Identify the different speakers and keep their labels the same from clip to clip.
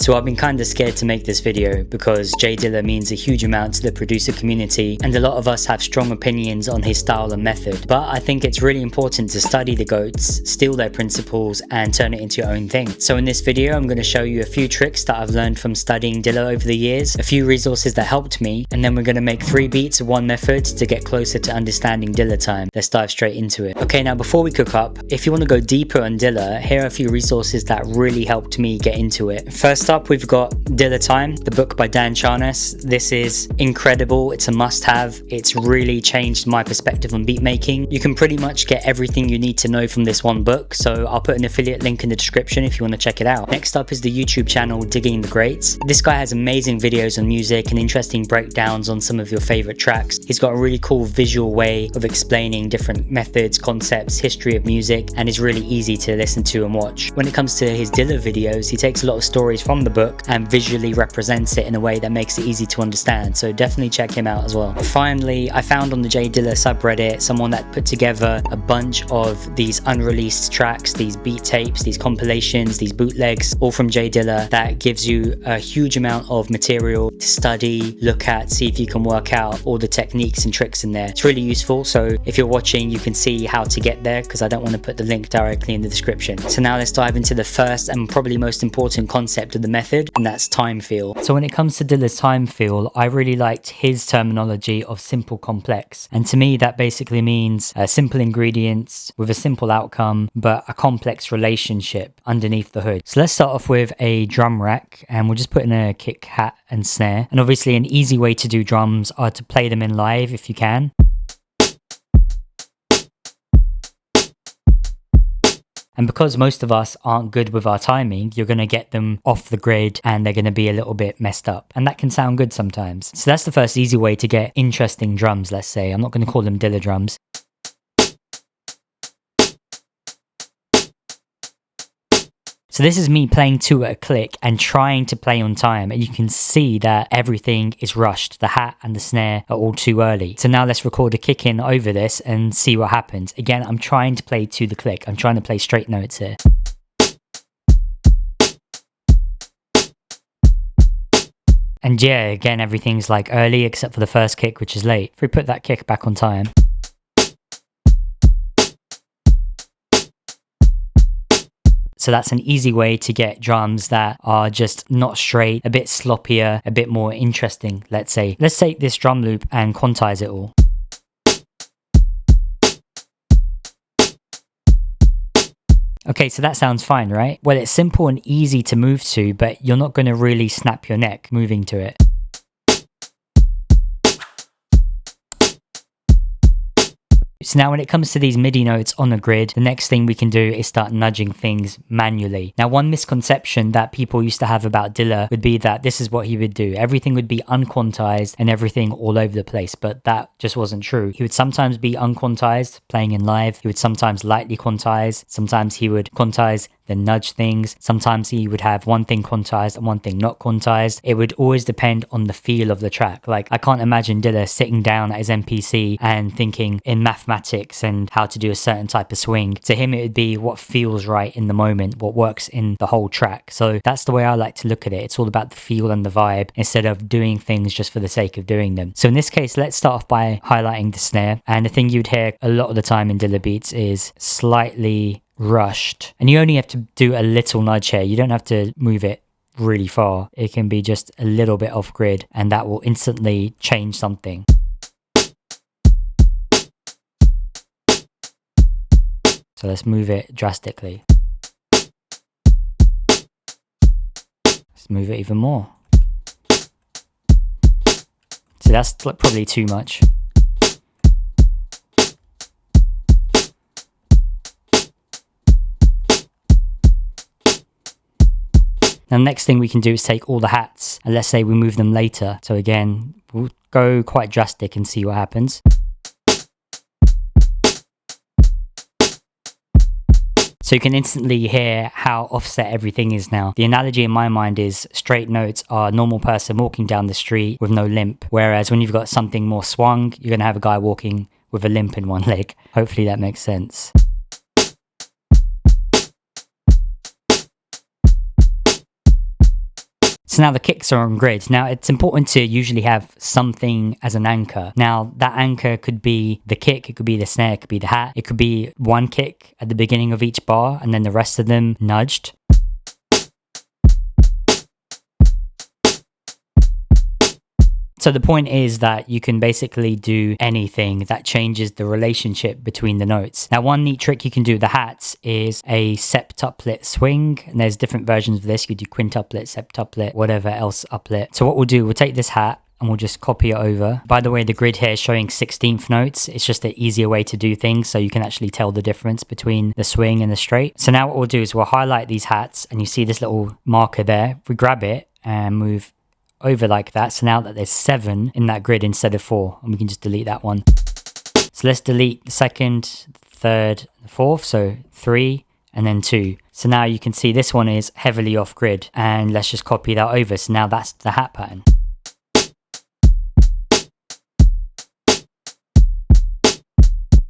Speaker 1: So I've been kinda scared to make this video because J Dilla means a huge amount to the producer community, and a lot of us have strong opinions on his style and method. But I think it's really important to study the GOATs, steal their principles, and turn it into your own thing. So in this video, I'm going to show you a few tricks that I've learned from studying Dilla over the years, a few resources that helped me, and then we're going to make 3 beats of one method to get closer to understanding Dilla time. Let's dive straight into it. Okay, now before we cook up, if you want to go deeper on Dilla, here are a few resources that really helped me get into it. First up, we've got Dilla Time, the book by Dan Charnas. This is incredible. It's a must-have. It's really changed my perspective on beat making. You can pretty much get everything you need to know from this one book, so I'll put an affiliate link in the description if you want to check it out. Next up is the YouTube channel Digging the Greats. This guy has amazing videos on music and interesting breakdowns on some of your favorite tracks. He's got a really cool visual way of explaining different methods, concepts, history of music, and is really easy to listen to and watch. When it comes to his Dilla videos, he takes a lot of stories from the book and visually represents it in a way that makes it easy to understand, so definitely check him out as well. Finally, I found on the J Dilla subreddit someone that put together a bunch of these unreleased tracks, these beat tapes, these compilations, these bootlegs, all from J Dilla, that gives you a huge amount of material to study, look at, see if you can work out all the techniques and tricks in there. It's really useful, so if you're watching you can see how to get there, because I don't want to put the link directly in the description. So now let's dive into the first and probably most important concept of the method, and that's time feel. So when it comes to Dilla's time feel, I really liked his terminology of simple complex, and to me that basically means simple ingredients with a simple outcome but a complex relationship underneath the hood. So let's start off with a drum rack, and we'll just put in a kick, hat and snare. And obviously an easy way to do drums are to play them in live if you can. And because most of us aren't good with our timing, you're going to get them off the grid and they're going to be a little bit messed up. And that can sound good sometimes. So that's the first easy way to get interesting drums, let's say. I'm not going to call them Dilla drums. So this is me playing 2 at a click and trying to play on time, and you can see that everything is rushed. The hat and the snare are all too early. So now let's record a kick in over this and see what happens. Again, I'm trying to play to the click. I'm trying to play straight notes here. And yeah, again, everything's like early except for the first kick, which is late. If we put that kick back on time. So that's an easy way to get drums that are just not straight, a bit sloppier, a bit more interesting, let's say. Let's take this drum loop and quantize it all. Okay, so that sounds fine, right? Well, it's simple and easy to move to, but you're not going to really snap your neck moving to it. So now when it comes to these MIDI notes on the grid, the next thing we can do is start nudging things manually. Now, one misconception that people used to have about Dilla would be that this is what he would do. Everything would be unquantized and everything all over the place, but that just wasn't true. He would sometimes be unquantized, playing in live. He would sometimes lightly quantize. Sometimes he would quantize, then nudge things. Sometimes he would have one thing quantized and one thing not quantized. It would always depend on the feel of the track. Like, I can't imagine Dilla sitting down at his MPC and thinking in mathematics and how to do a certain type of swing. To him, it would be what feels right in the moment, what works in the whole track. So that's the way I like to look at it. It's all about the feel and the vibe instead of doing things just for the sake of doing them. So in this case, let's start off by highlighting the snare. And the thing you'd hear a lot of the time in Dilla beats is slightly rushed, and you only have to do a little nudge here. You don't have to move it really far. It can be just a little bit off grid, and that will instantly change something. So let's move it drastically. Let's move it even more. So that's probably too much. Now, the next thing we can do is take all the hats, and let's say we move them later. So again, we'll go quite drastic and see what happens. So you can instantly hear how offset everything is now. The analogy in my mind is straight notes are a normal person walking down the street with no limp. Whereas when you've got something more swung, you're going to have a guy walking with a limp in one leg. Hopefully that makes sense. So now the kicks are on grid. Now it's important to usually have something as an anchor. Now that anchor could be the kick, it could be the snare, it could be the hat, it could be one kick at the beginning of each bar and then the rest of them nudged. So the point is that you can basically do anything that changes the relationship between the notes. Now, one neat trick you can do with the hats is a septuplet swing. And there's different versions of this. You could do quintuplet, septuplet, whatever else uplet. So what we'll do, we'll take this hat and we'll just copy it over. By the way, the grid here is showing 16th notes. It's just an easier way to do things so you can actually tell the difference between the swing and the straight. So now what we'll do is we'll highlight these hats and you see this little marker there. If we grab it and move over like that, so now that there's 7 in that grid instead of 4, and we can just delete that one. So let's delete the second, third, the fourth, so 3 and then 2. So now you can see this one is heavily off grid, and let's just copy that over. So now that's the hat pattern.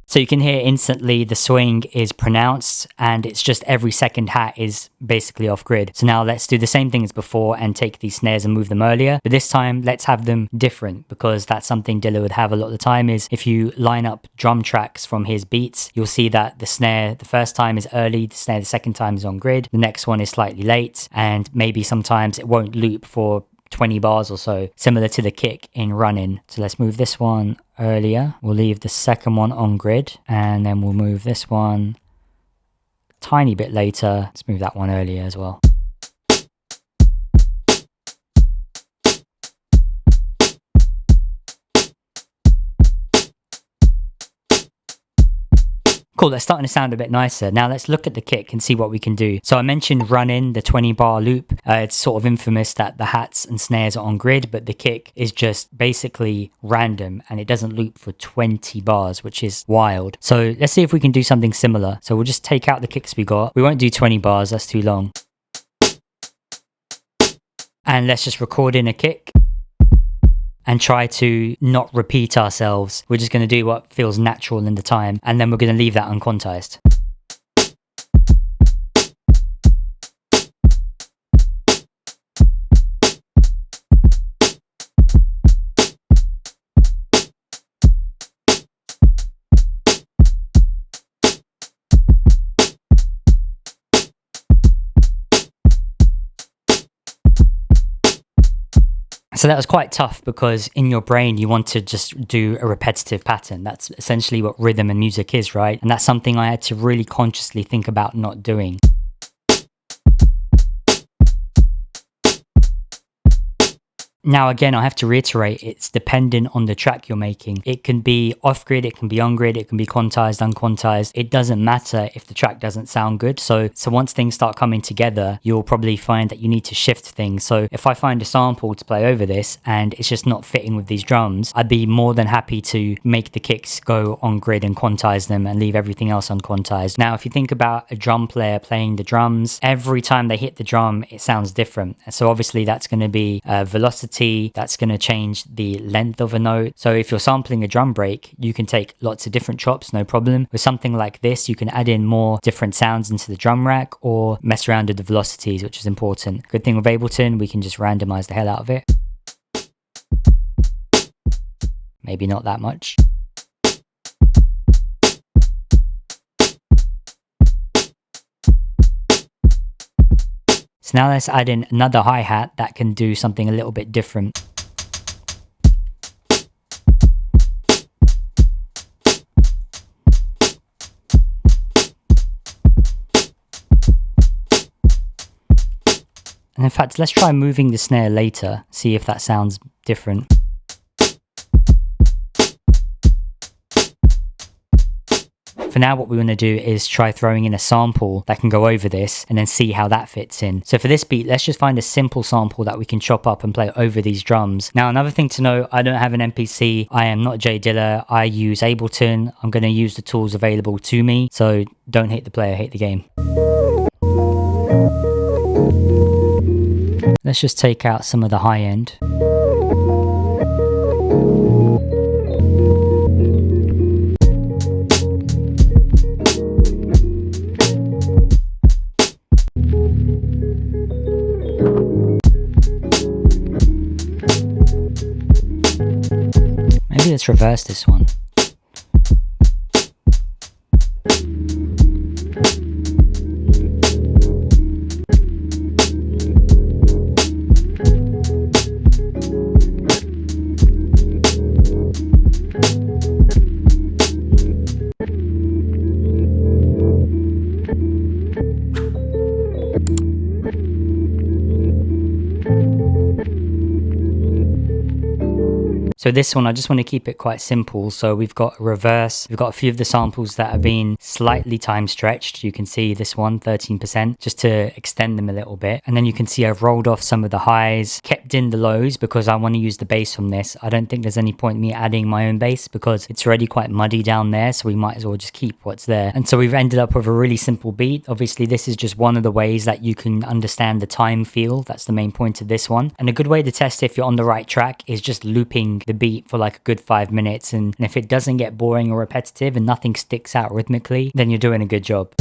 Speaker 1: So you can hear instantly the swing is pronounced and it's just every second hat is basically off grid. So now let's do the same thing as before and take these snares and move them earlier. But this time let's have them different, because that's something Dilla would have a lot of the time. Is if you line up drum tracks from his beats, you'll see that the snare the first time is early, the snare the second time is on grid, the next one is slightly late, and maybe sometimes it won't loop for 20 bars or so, similar to the kick in Running. So let's move this one earlier. We'll leave the second one on grid, and then we'll move this one a tiny bit later. Let's move that one earlier as well. Cool, that's starting to sound a bit nicer. Now let's look at the kick and see what we can do. So I mentioned Run In, the 20 bar loop. It's sort of infamous that the hats and snares are on grid, but the kick is just basically random and it doesn't loop for 20 bars, which is wild. So let's see if we can do something similar. So we'll just take out the kicks we got. We won't do 20 bars, that's too long. And let's just record in a kick and try to not repeat ourselves. We're just going to do what feels natural in the time, and then we're going to leave that unquantized. So that was quite tough, because in your brain you want to just do a repetitive pattern. That's essentially what rhythm and music is, right? And that's something I had to really consciously think about not doing. Now again, I have to reiterate, it's dependent on the track you're making. It can be off-grid, it can be on-grid, it can be quantized, unquantized. It doesn't matter if the track doesn't sound good. So once things start coming together, you'll probably find that you need to shift things. So if I find a sample to play over this and it's just not fitting with these drums, I'd be more than happy to make the kicks go on-grid and quantize them and leave everything else unquantized. Now, if you think about a drum player playing the drums, every time they hit the drum, it sounds different. So obviously that's going to be velocity, that's going to change the length of a note. So if you're sampling a drum break, you can take lots of different chops, no problem. With something like this, you can add in more different sounds into the drum rack or mess around with the velocities, which is important. Good thing with Ableton, we can just randomize the hell out of it. Maybe not that much. So now let's add in another hi-hat that can do something a little bit different. And in fact, let's try moving the snare later, see if that sounds different. For now, what we want to do is try throwing in a sample that can go over this and then see how that fits in. So for this beat, let's just find a simple sample that we can chop up and play over these drums. Now, another thing to know, I don't have an MPC. I am not J Dilla. I use Ableton. I'm going to use the tools available to me. So don't hate the player, hate the game. Let's just take out some of the high end. Maybe let's reverse this one. So this one, I just want to keep it quite simple. So we've got a reverse. We've got a few of the samples that have been slightly time stretched. You can see this one, 13%, just to extend them a little bit. And then you can see I've rolled off some of the highs, kept in the lows because I want to use the bass from this. I don't think there's any point in me adding my own bass because it's already quite muddy down there. So we might as well just keep what's there. And so we've ended up with a really simple beat. Obviously, this is just one of the ways that you can understand the time feel. That's the main point of this one. And a good way to test if you're on the right track is just looping the beat for like a good 5 minutes, and if it doesn't get boring or repetitive and nothing sticks out rhythmically, then you're doing a good job.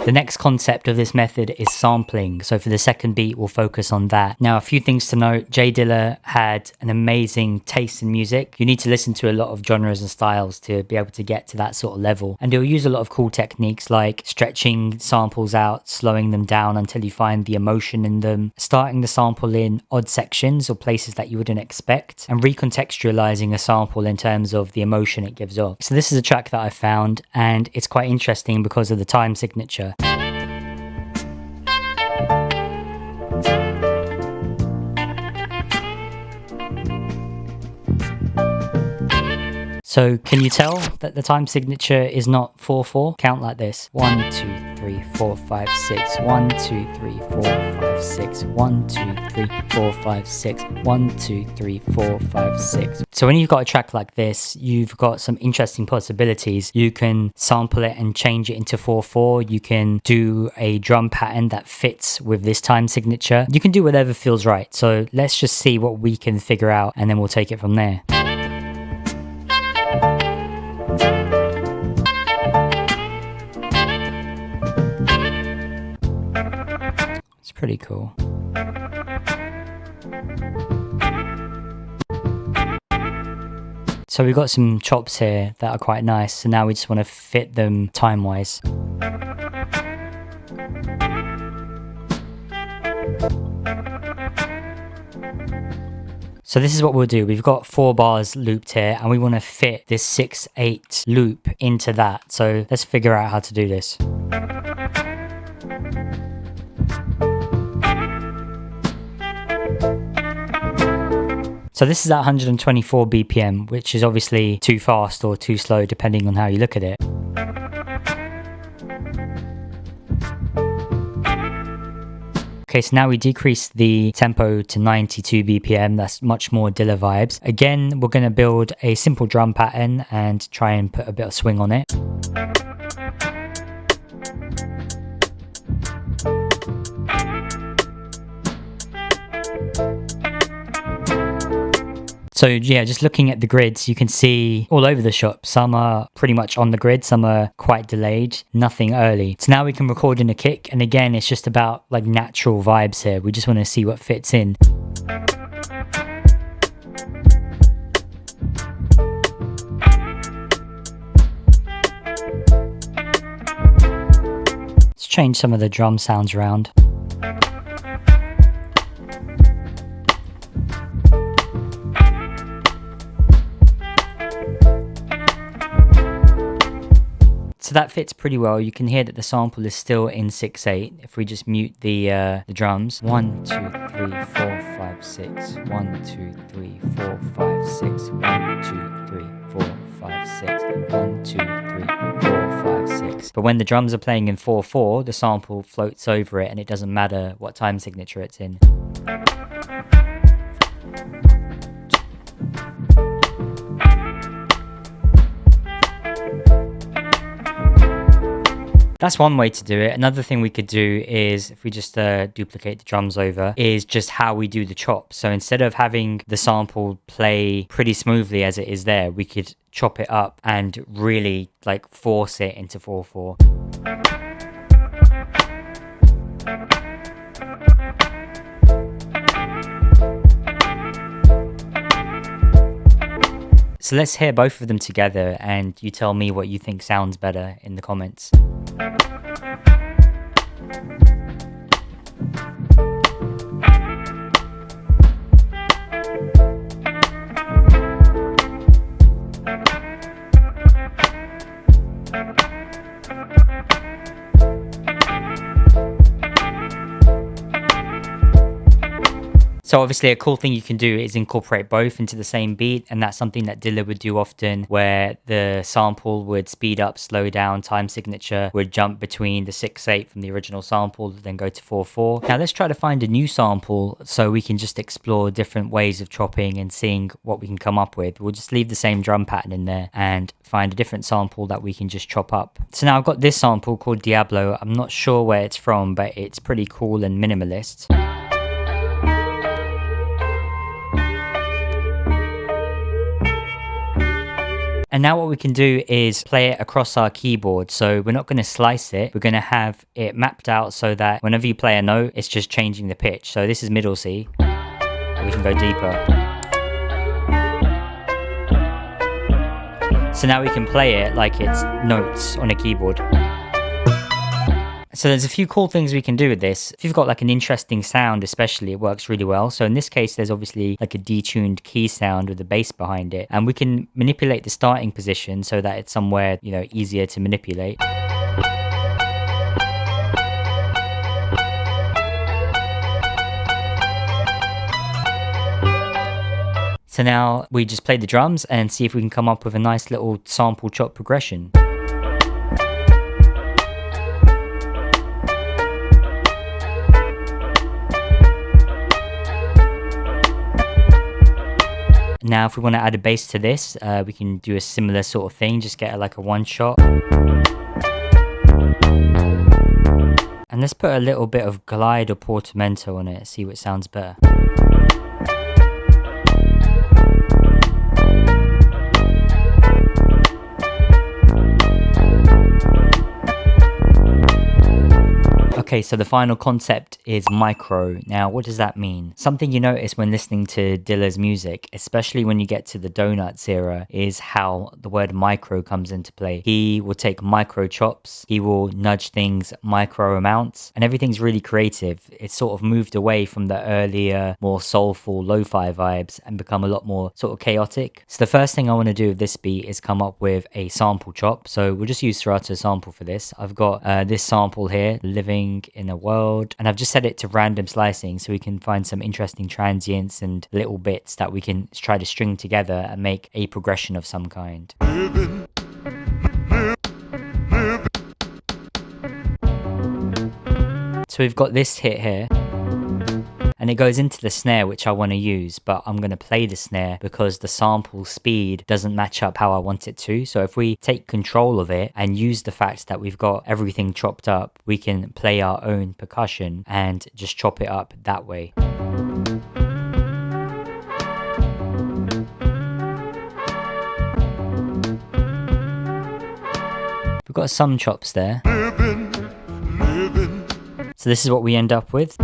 Speaker 1: The next concept of this method is sampling. So for the second beat, we'll focus on that. Now, a few things to note. J Dilla had an amazing taste in music. You need to listen to a lot of genres and styles to be able to get to that sort of level. And he'll use a lot of cool techniques like stretching samples out, slowing them down until you find the emotion in them, starting the sample in odd sections or places that you wouldn't expect, and recontextualizing a sample in terms of the emotion it gives off. So this is a track that I found, and it's quite interesting because of the time signature. So can you tell that the time signature is not 4/4? Count like this: 1, 2, 3, 4, 5, 6. 1, 2, 3, 4, 5, 6. 1, 2, 3, 4, 5, 6. 1, 2, 3, 4, 5, 6. So when you've got a track like this, you've got some interesting possibilities. You can sample it and change it into 4/4. You can do a drum pattern that fits with this time signature. You can do whatever feels right. So let's just see what we can figure out, and then we'll take it from there. It's pretty cool. So we've got some chops here that are quite nice. So now we just want to fit them time-wise. So this is what we'll do. We've got 4 bars looped here and we want to fit this 6/8 loop into that. So let's figure out how to do this. So this is at 124 BPM, which is obviously too fast or too slow depending on how you look at it. Okay, so now we decrease the tempo to 92 BPM. That's much more Dilla vibes. Again, we're going to build a simple drum pattern and try and put a bit of swing on it. So yeah, just looking at the grids, you can see all over the shop. Some are pretty much on the grid, some are quite delayed, nothing early. So now we can record in a kick. And again, it's just about like natural vibes here. We just want to see what fits in. Let's change some of the drum sounds around. So that fits pretty well. You can hear that the sample is still in 6/8. If we just mute the drums. 1, 2, 3, 4, 5, 6. 1, 2, 3, 4, 5, 6. 1, 2, 3, 4, 5, 6. 1, 2, 3, 4, 5, 6. But when the drums are playing in 4/4, the sample floats over it and it doesn't matter what time signature it's in. That's one way to do it. Another thing we could do is, if we just duplicate the drums over, is just how we do the chop. So instead of having the sample play pretty smoothly as it is there, we could chop it up and really like force it into 4/4. So let's hear both of them together and you tell me what you think sounds better in the comments. So obviously a cool thing you can do is incorporate both into the same beat, and that's something that Dilla would do often, where the sample would speed up, slow down, time signature would jump between the 6/8 from the original sample, then go to 4/4. Now let's try to find a new sample so we can just explore different ways of chopping and seeing what we can come up with. We'll just leave the same drum pattern in there and find a different sample that we can just chop up. So now I've got this sample called Diablo. I'm not sure where it's from, but it's pretty cool and minimalist. And now what we can do is play it across our keyboard. So we're not going to slice it. We're going to have it mapped out so that whenever you play a note, it's just changing the pitch. So this is middle C. We can go deeper. So now we can play it like it's notes on a keyboard. So there's a few cool things we can do with this. If you've got like an interesting sound, especially, it works really well. So in this case, there's obviously like a detuned key sound with a bass behind it. And we can manipulate the starting position so that it's somewhere, you know, easier to manipulate. So now we just play the drums and see if we can come up with a nice little sample chop progression. Now, if we want to add a bass to this, we can do a similar sort of thing, just get like a one shot. And let's put a little bit of glide or portamento on it, see what sounds better. Okay, so the final concept is micro. Now, what does that mean? Something you notice when listening to Dilla's music, especially when you get to the Donuts era, is how the word micro comes into play. He will take micro chops, he will nudge things micro amounts, and everything's really creative. It's sort of moved away from the earlier, more soulful, lo-fi vibes and become a lot more sort of chaotic. So the first thing I want to do with this beat is come up with a sample chop. So we'll just use Serato's sample for this. I've got this sample here, Living in a World, and I've just set it to random slicing so we can find some interesting transients and little bits that we can try to string together and make a progression of some kind. So we've got this hit here, and it goes into the snare, which I want to use, but I'm going to play the snare because the sample speed doesn't match up how I want it to. So if we take control of it and use the fact that we've got everything chopped up, we can play our own percussion and just chop it up that way. We've got some chops there. So this is what we end up with.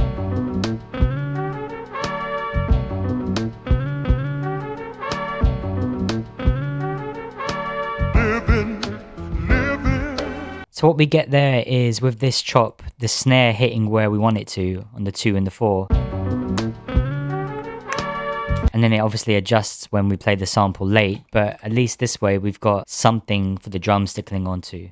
Speaker 1: So what we get there is, with this chop, the snare hitting where we want it to on the 2 and the 4. And then it obviously adjusts when we play the sample late, but at least this way we've got something for the drums to cling onto.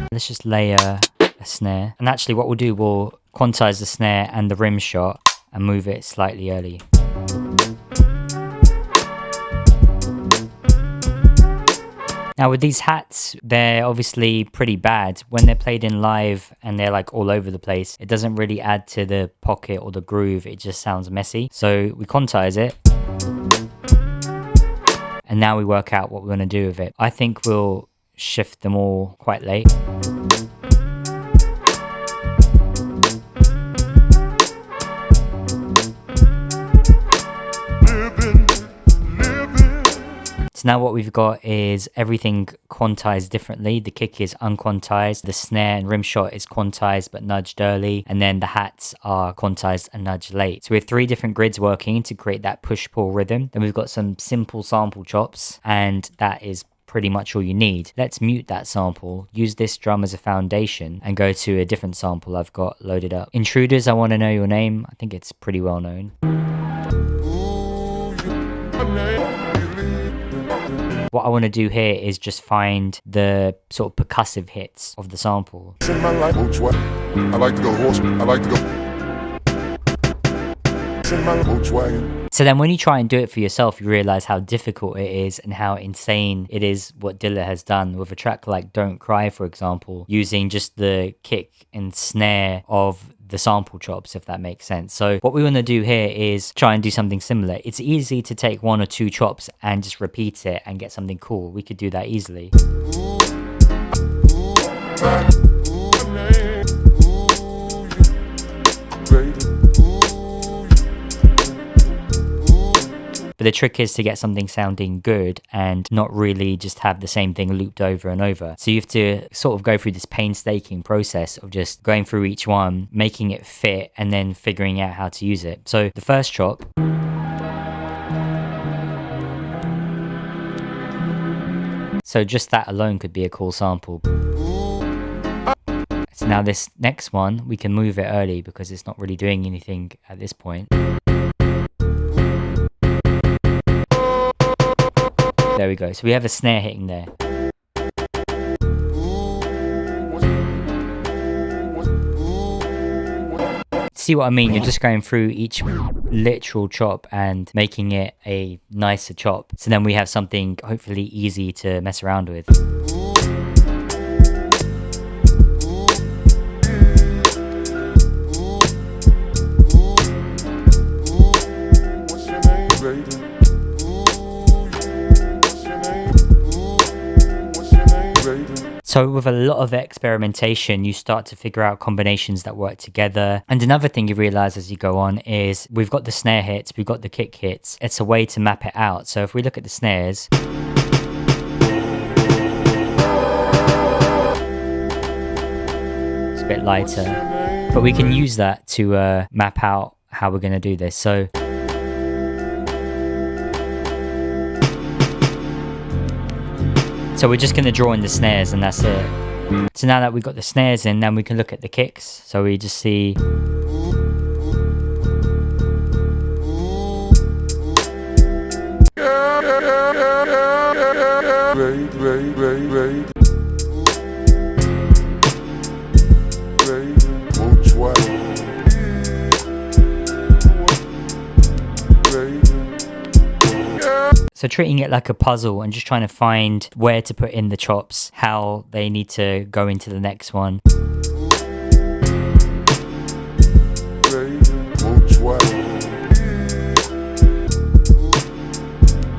Speaker 1: Let's just layer a snare, and actually what we'll do, we'll quantize the snare and the rim shot and move it slightly early. Now with these hats, they're obviously pretty bad. When they're played in live and they're like all over the place, it doesn't really add to the pocket or the groove. It just sounds messy. So we quantize it. And now we work out what we're going to do with it. I think we'll shift them all quite late. So now what we've got is everything quantized differently. The kick is unquantized, the snare and rim shot is quantized but nudged early, and then the hats are quantized and nudged late. So we have 3 different grids working to create that push-pull rhythm. Then we've got some simple sample chops, and that is pretty much all you need. Let's mute that sample, use this drum as a foundation, and go to a different sample I've got loaded up. Intruders, I Want to Know Your Name. I think it's pretty well known. What I want to do here is just find the sort of percussive hits of the sample.
Speaker 2: In my life, I like to go horse. I like to go. In my Volkswagen.
Speaker 1: So then when you try and do it for yourself, you realize how difficult it is and how insane it is what Dilla has done with a track like Don't Cry, for example, using just the kick and snare of the sample chops, if that makes sense. So what we want to do here is try and do something similar. It's easy to take 1 or 2 chops and just repeat it and get something cool. We could do that easily. But the trick is to get something sounding good and not really just have the same thing looped over and over. So you have to sort of go through this painstaking process of just going through each one, making it fit, and then figuring out how to use it. So the first chop. So just that alone could be a cool sample. So now this next one, we can move it early because it's not really doing anything at this point. There we go. So we have a snare hitting there. See what I mean? You're just going through each literal chop and making it a nicer chop. So then we have something hopefully easy to mess around with. So with a lot of experimentation, you start to figure out combinations that work together. And another thing you realize as you go on is we've got the snare hits, we've got the kick hits. It's a way to map it out. So if we look at the snares, it's a bit lighter, but we can use that to map out how we're going to do this. So we're just going to draw in the snares and that's it. So now that we've got the snares in, then we can look at the kicks. So we just see... So treating it like a puzzle and just trying to find where to put in the chops, how they need to go into the next one.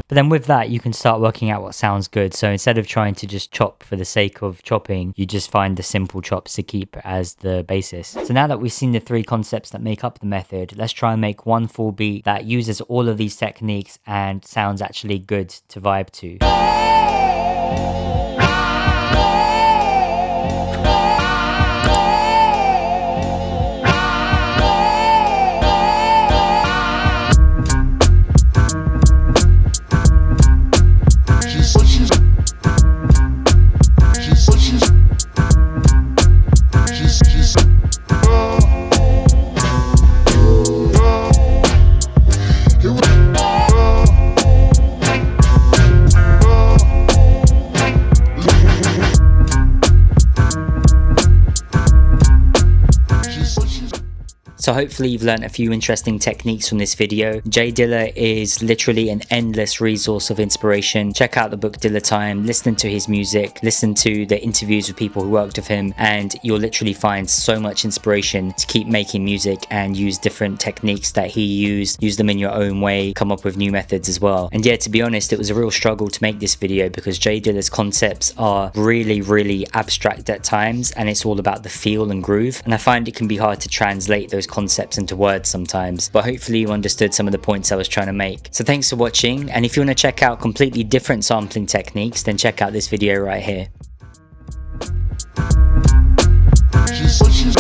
Speaker 1: But then with that, you can start working out what sounds good. So instead of trying to just chop for the sake of chopping, you just find the simple chops to keep as the basis. So now that we've seen the 3 concepts that make up the method, let's try and make one full beat that uses all of these techniques and sounds actually good to vibe to. So hopefully you've learned a few interesting techniques from this video. J Dilla is literally an endless resource of inspiration. Check out the book Dilla Time, listen to his music, listen to the interviews with people who worked with him, and you'll literally find so much inspiration to keep making music and use different techniques that he used, use them in your own way, come up with new methods as well. And yeah, to be honest, it was a real struggle to make this video because J Dilla's concepts are really abstract at times, and it's all about the feel and groove, and I find it can be hard to translate those concepts into words sometimes, but hopefully you understood some of the points I was trying to make. So thanks for watching, and if you want to check out completely different sampling techniques, then check out this video right here.
Speaker 2: She's